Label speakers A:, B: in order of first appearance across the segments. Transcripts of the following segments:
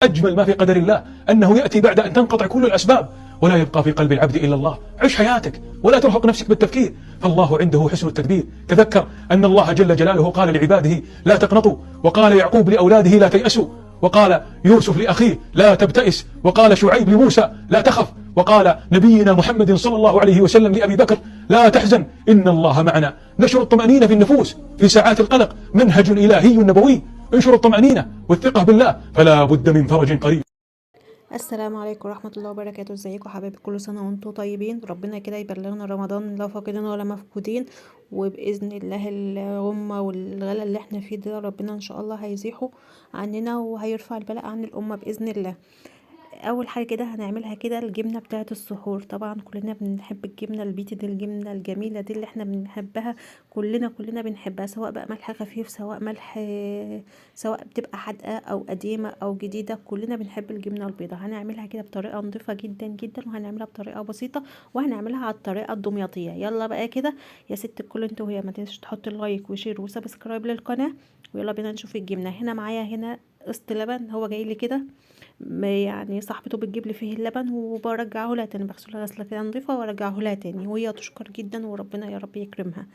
A: أجمل ما في قدر الله أنه يأتي بعد أن تنقطع كل الأسباب ولا يبقى في قلب العبد إلا الله. عش حياتك ولا ترهق نفسك بالتفكير، فالله عنده حسن التدبير. تذكر أن الله جل جلاله قال لعباده لا تقنطوا، وقال يعقوب لأولاده لا تيأسوا، وقال يوسف لأخيه لا تبتئس، وقال شعيب لموسى لا تخف، وقال نبينا محمد صلى الله عليه وسلم لأبي بكر لا تحزن إن الله معنا. نشر الطمأنينة في النفوس في ساعات القلق منهج إلهي نبوي. انشر الطمأنينة والثقة بالله فلا بد من فرج قريب.
B: السلام عليكم ورحمة الله وبركاته. ازيكم حبايبي؟ كل سنة وانتم طيبين. ربنا كده يبلغنا رمضان لا فاقدين ولا مفقودين، وبإذن الله الغمة والغلا اللي احنا فيه ده ربنا ان شاء الله هيزيحه عننا وهيرفع البلاء عن الأمة بإذن الله. اول حاجه كده هنعملها كده الجبنه بتاعه السحور. طبعا كلنا بنحب الجبنه البيتي دي، الجبنه الجميله دي اللي احنا بنحبها، كلنا بنحبها، سواء بقى ملح خفيف سواء ملح، سواء بتبقى حادقه او قديمه او جديده، كلنا بنحب الجبنه البيضاء. هنعملها كده بطريقه نظيفه جدا جدا، وهنعملها بطريقه بسيطه، وهنعملها على الطريقه الدمياطيه. يلا بقى كده يا ست الكل انت وهي، ما تنسش تحط اللايك وشير وسبسكرايب للقناه. ويلا بينا نشوف الجبنه. هنا معايا هنا قسط لبن، هو جاي لي كده يعني صاحبته بتجيب لي فيه اللبن، وبرجعه لها تاني، بغسله غسله كده نضيفه وارجعه لها تاني، وهي تشكر جدا وربنا يا رب يكرمها.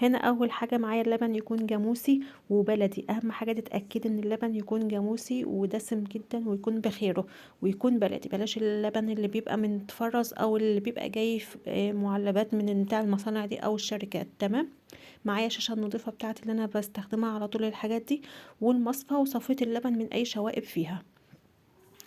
B: هنا اول حاجه معايا اللبن يكون جاموسي وبلدي. اهم حاجه تتاكد ان اللبن يكون جاموسي ودسم جدا ويكون بخيره ويكون بلدي. بلاش اللبن اللي بيبقى متفرز او اللي بيبقى جاي في معلبات من بتاع المصانع دي او الشركات. تمام. معايا الشاشه النظيفه بتاعتي اللي انا بستخدمها على طول الحاجات دي، والمصفى، وصفيت اللبن من اي شوائب فيها.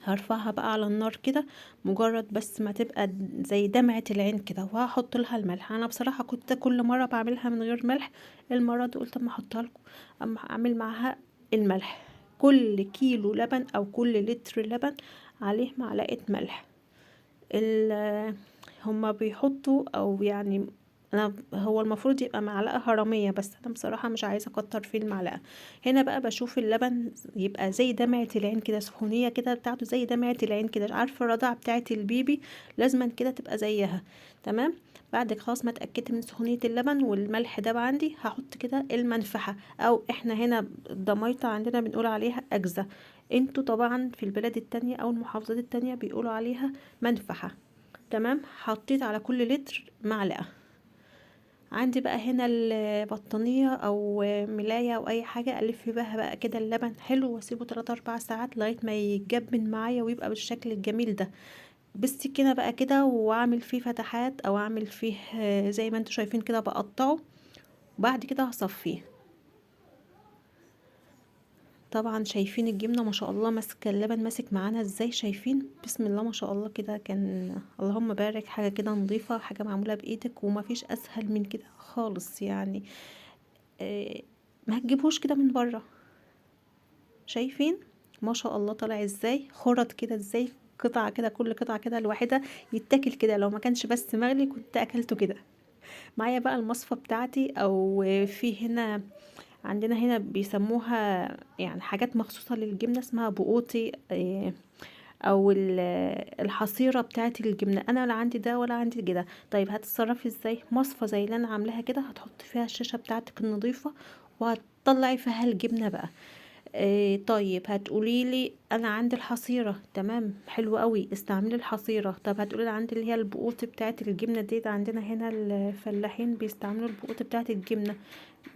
B: هرفعها بقى على النار كده، مجرد بس ما تبقى زي دمعة العين كده، وهحط لها الملح. انا بصراحة كنت كل مرة بعملها من غير ملح، المرة دي قلت اما احطها لكم، اما اعمل معاها الملح. كل كيلو لبن او كل لتر لبن عليه معلقة ملح. هما بيحطوا او يعني هو المفروض يبقى معلقة هرمية، بس انا بصراحة مش عايزة اكتر في المعلقة. هنا بقى بشوف اللبن يبقى زي دمعة العين كده، سخونية كده بتاعته زي دمعة العين كده. عارفة الرضاعة بتاعة البيبي لازما كده تبقى زيها. تمام. بعد خلاص ما اتأكدت من سخونية اللبن والملح ده عندي، هحط كده المنفحة، او احنا هنا الضميطة عندنا بنقول عليها اجزة. انتوا طبعا في البلاد التانية او المحافظات التانية بيقولوا عليها منفحة. تمام. حطيت على كل لتر معلقة. عندي بقى هنا البطانية او ملاية او اي حاجة الف بها بقى كده اللبن حلو، واسيبه 3 4 ساعات لغاية ما يتجبن معايا ويبقى بالشكل الجميل ده. بالسكينة بقى كده، واعمل فيه فتحات او اعمل فيه زي ما انتوا شايفين كده بقطعه. وبعد كده هصفيه. طبعا شايفين الجبنة ما شاء الله ماسكة اللبن ماسك معانا ازاي، شايفين بسم الله ما شاء الله كده. كان اللهم بارك، حاجة كده نظيفة، حاجة معمولة بايدك، وما فيش اسهل من كده خالص يعني. آه، ما هتجيبوش كده من بره. شايفين ما شاء الله طالع ازاي، خرط كده ازاي، قطعة كده، كل قطعة كده الواحدة يتاكل كده. لو ما كانش بس مغلي كنت اكلته كده. معايا بقى المصفى بتاعتي، او في هنا عندنا هنا بيسموها يعني حاجات مخصوصة للجبنة اسمها بقوطي، او الحصيرة بتاعت الجبنة. انا لا عندي ده ولا عندي كده. طيب هتتصرفي ازاي؟ مصفى زي اللي انا عاملاها كده، هتحط فيها الشاشة بتاعتك النظيفة، وهتطلعي فيها الجبنة بقى. طيب هتقولي لي انا عندي الحصيره، تمام حلو قوي، استعملي الحصيره. طب هتقولي لي عندي اللي هي البقوط بتاعه الجبنه دي، ده عندنا هنا الفلاحين بيستعملوا البقوط بتاعه الجبنه،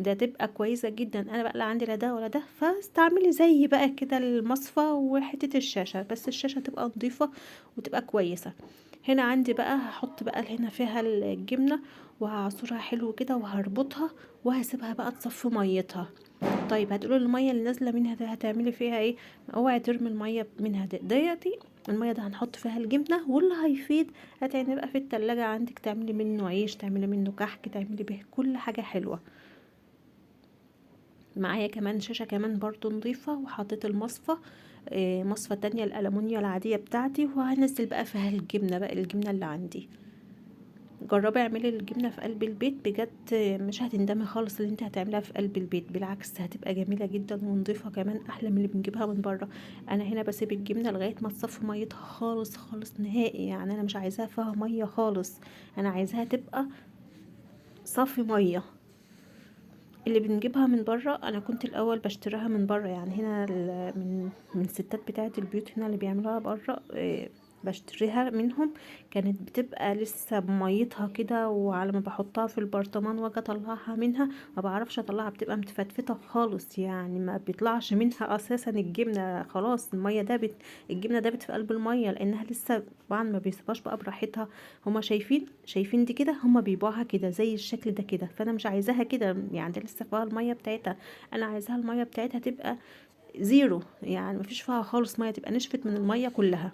B: ده تبقى كويسه جدا. انا بقى لا عندي لا ده ولا ده، فاستعملي زي بقى كده المصفى وحته الشاشه، بس الشاشه تبقى نظيفه وتبقى كويسه. هنا عندي بقى هحط بقى هنا فيها الجبنه، وهعصرها حلو كده وهربطها، وهسيبها بقى تصفي ميتها. طيب هتقولوا الميه اللي نازله منها دي هتعملي فيها ايه؟ اوعي ترمي الميه منها ديتي. الميه ده هنحط فيها الجبنه، واللي هيفيد هتعملي بقى في التلاجة عندك، تعملي منه عيش، تعملي منه كحك، تعملي به كل حاجه حلوه. معايا كمان شاشه كمان برضو نظيفه، وحطيت المصفى، مصفى تانية الألمونيا العادية بتاعتي، وهنزل بقى فيها الجبنة بقى، الجبنة اللي عندي. جربي اعملي الجبنه في قلب البيت بجد، مش هتندمي خالص اللي انت هتعملها في قلب البيت، بالعكس هتبقى جميله جدا ونضيفه كمان احلى من اللي بنجيبها من بره. انا هنا بسيب الجبنه لغايه ما تصفي ميتها خالص خالص نهائي، يعني انا مش عايزاها فيها ميه خالص، انا عايزاها تبقى صافي ميه. اللي بنجيبها من بره، انا كنت الاول بشتريها من بره، يعني هنا من الستات بتاعه البيوت هنا اللي بيعملوها بره، بشتريها منهم. كانت بتبقى لسه بميتها كده، وعلى ما بحطها في البرطمان واجي اطلعها منها ما بعرفش اطلعها، بتبقى متفتفته خالص، يعني ما بيطلعش منها اساسا الجبنه، خلاص الميه دابت، الجبنه دابت في قلب الميه، لانها لسه طبعا ما بيسيبهاش بقى براحتها. هما شايفين دي كده، هما بيبيعوها كده زي الشكل ده كده، فانا مش عايزاها كده، يعني ده لسه فيها الميه بتاعتها، انا عايزاها الميه بتاعتها تبقى زيرو، يعني مفيش فيها خالص ميه، تبقى نشفت من الميه كلها.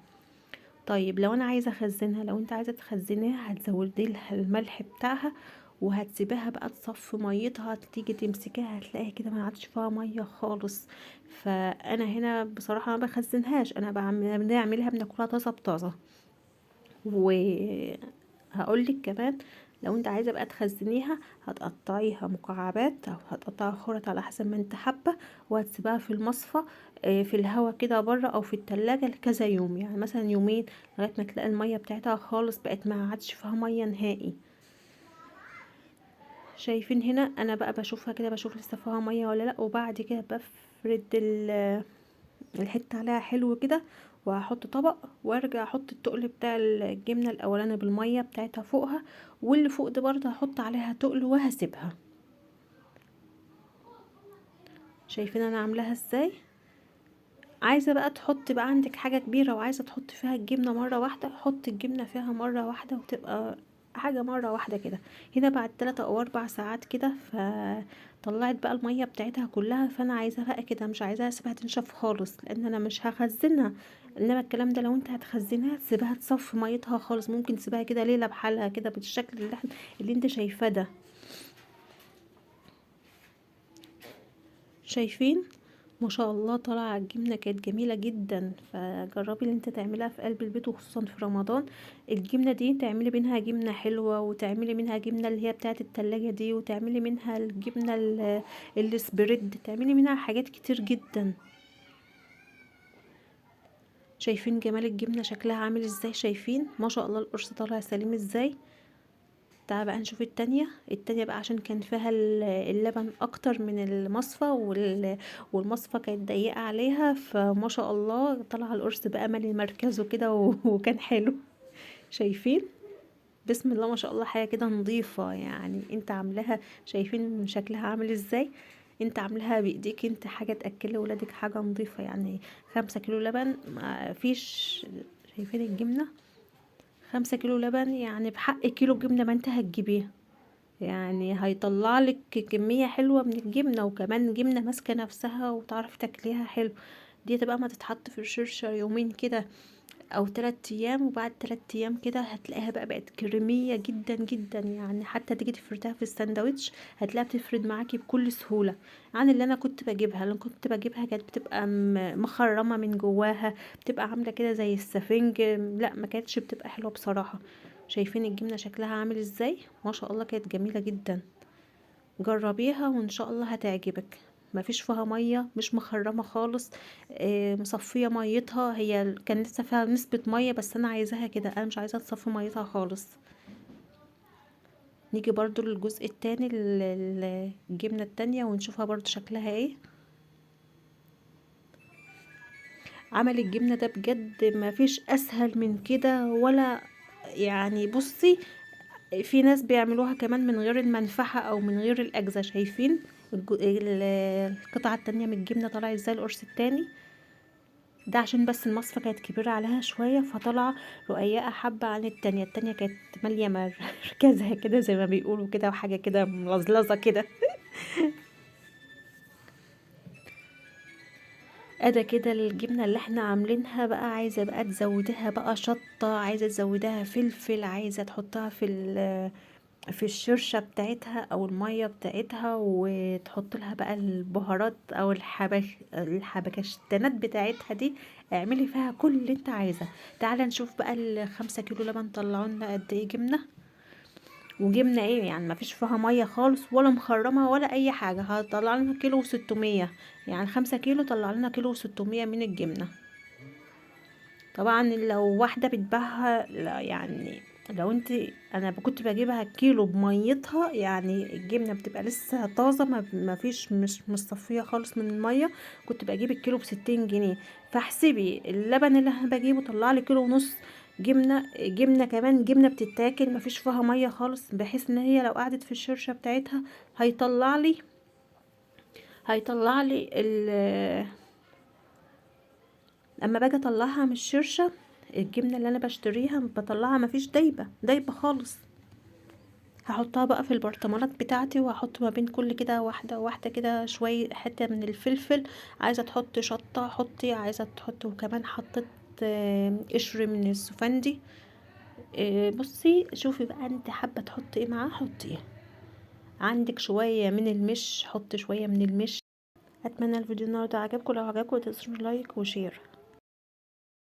B: طيب لو انا عايزه اخزنها، لو انت عايزه تخزنيها هتزودي لها الملح بتاعها، وهتسيبها بقى تصفي ميتها، تيجي تمسكيها هتلاقيها كده ما عادش فيها ميه خالص. فانا هنا بصراحه ما بخزنهاش، انا بنعملها بناكلها طازه بطازه. وهقولك كمان، لو انت عايزه بقى تخزنيها هتقطعيها مكعبات او هتقطعها خرط على حسب ما انت حابه، وهتسيبها في المصفى، في الهوا كده بره او في التلاجة لكذا يوم، يعني مثلا يومين، لغايه ما تلاقي الميه بتاعتها خالص بقت ما عادش فيها ميه نهائي. شايفين هنا انا بقى بشوفها كده، بشوف لسه فيها ميه ولا لا، وبعد كده بفرد الحته عليها حلو كده، وهحط طبق، وارجع احط التقل بتاع الجبنه الاولاني بالميه بتاعتها فوقها، واللي فوق دي برضه هحط عليها تقل وهسيبها. شايفين انا عاملاها ازاي؟ عايزه بقى تحط بقى عندك حاجه كبيره وعايزه تحط فيها الجبنه مره واحده، حط الجبنه فيها مره واحده وتبقى حاجه مره واحده كده. هنا بعد 3 او 4 ساعات كده فطلعت بقى الميه بتاعتها كلها، فانا عايزاها بقى كده، مش عايزاها اسيبها تنشف خالص لان انا مش هخزنها. انما الكلام ده لو انت هتخزنها تسيبها تصفي ميتها خالص، ممكن تسيبها كده ليله بحالها كده بالشكل اللي انت شايفاه ده. شايفين؟ ما شاء الله طالعه الجبنه كانت جميله جدا، فجربي اللي انت تعملها في قلب البيت وخصوصا في رمضان. الجبنه دي تعملي منها جبنه حلوه، وتعملي منها جبنه اللي هي بتاعه التلاجة دي، وتعملي منها الجبنه السبريد، تعملي منها حاجات كتير جدا. شايفين جمال الجبنه شكلها عامل ازاي؟ شايفين ما شاء الله القرص طالع سليم ازاي؟ تعال بقى نشوف التانية بقى، عشان كان فيها اللبن اكتر من المصفى، والمصفى كانت ضيقة عليها، فما شاء الله طلع القرص بقى مالي مركزه كده وكان حلو. شايفين؟ بسم الله ما شاء الله، حاجة كده نظيفة، يعني انت عاملاها، شايفين شكلها عامل ازاي؟ انت عاملاها بايديك انت، حاجة تأكل ولادك، حاجة نظيفة يعني. 5 كيلو لبن ما فيش. شايفين الجبنة؟ 5 كيلو لبن يعني بحق كيلو جبنة ما انت هتجيبيها، يعني هيطلع لك كمية حلوة من الجبنة، وكمان جبنة ماسكة نفسها وتعرف تاكليها حلو. دي تبقى ما تتحط في الشرشة يومين كده او 3 ايام، وبعد 3 ايام كده هتلاقيها بقى بقت كريمية جدا جدا، يعني حتى تيجي تفردها في الساندوتش هتلاقيها بتفرد معاكي بكل سهولة، عن اللي انا كنت بجيبها. اللي كنت بجيبها كانت بتبقى مخرمة من جواها، بتبقى عاملة كده زي السفنج، لا ما كانتش بتبقى حلوة بصراحة. شايفين الجبنة شكلها عامل ازاي؟ ما شاء الله كانت جميلة جدا. جربيها وان شاء الله هتعجبك. مفيش فيها ميه، مش مخرمه خالص، مصفيه ميتها، هي كان لسه فيها نسبه ميه بس انا عايزاها كده، انا مش عايزاها تصفي ميتها خالص. نيجي برضو للجزء التاني، الجبنه التانية، ونشوفها برضو شكلها ايه. عمل الجبنه ده بجد مفيش اسهل من كده، ولا يعني بصي، في ناس بيعملوها كمان من غير المنفعة او من غير الاجزاء. شايفين القطعة التانية من الجبنة طالعة ازاي؟ القرص التاني ده عشان بس المصفى كانت كبيرة عليها شوية فطلع رقيقة حبة عن التانية كانت مالية مركزها كده زي ما بيقولوا كده، وحاجة كده ملزلزة كده. ادا كده الجبنة اللي احنا عاملينها بقى، عايزة بقى تزودها بقى شطة، عايزة تزودها فلفل، عايزة تحطها في الشرشة بتاعتها او المية بتاعتها، وتحط لها بقى البهارات او الحبكشتنات بتاعتها دي، اعملي فيها كل اللي انت عايزة. تعالى نشوف بقى ال5 كيلو لبن طلعوا لنا قد ايه جبنة. وجبنة ايه يعني؟ ما فيش فيها مية خالص ولا مخرمة ولا اي حاجة، هطلع لنا كيلو و600، يعني 5 كيلو طلع لنا كيلو و600 من الجبنة. طبعا لو واحدة بتباعها يعني لو انت انا كنت بجيبها كيلو بميتها، يعني الجبنه بتبقى لسه طازه، ما فيش مش مصفيه خالص من الميه. كنت بجيب الكيلو ب60 جنيه. فاحسبي اللبن اللي انا بجيبه طلع لي كيلو ونص جبنه كمان، جبنه بتتاكل ما فيش فيها ميه خالص، بحيث ان هي لو قعدت في الشرشه بتاعتها هيطلع لي هيطلع لي اما باجي اطلعها من الشرشه، الجبنه اللي انا بشتريها بطلعها مفيش دايبه خالص. هحطها بقى في البرطمانات بتاعتي، وهحط ما بين كل كده واحده واحده كده شويه حته من الفلفل. عايزه تحطي شطه حطي، عايزه تحطي، وكمان حطيت قشر من السفندي. بصي شوفي بقى انت حابه تحطي ايه معاه حطي. عندك شويه من المش حطي شويه من المش. اتمنى الفيديو النهارده عجبكم، لو عجبكم تنسوا لايك وشير.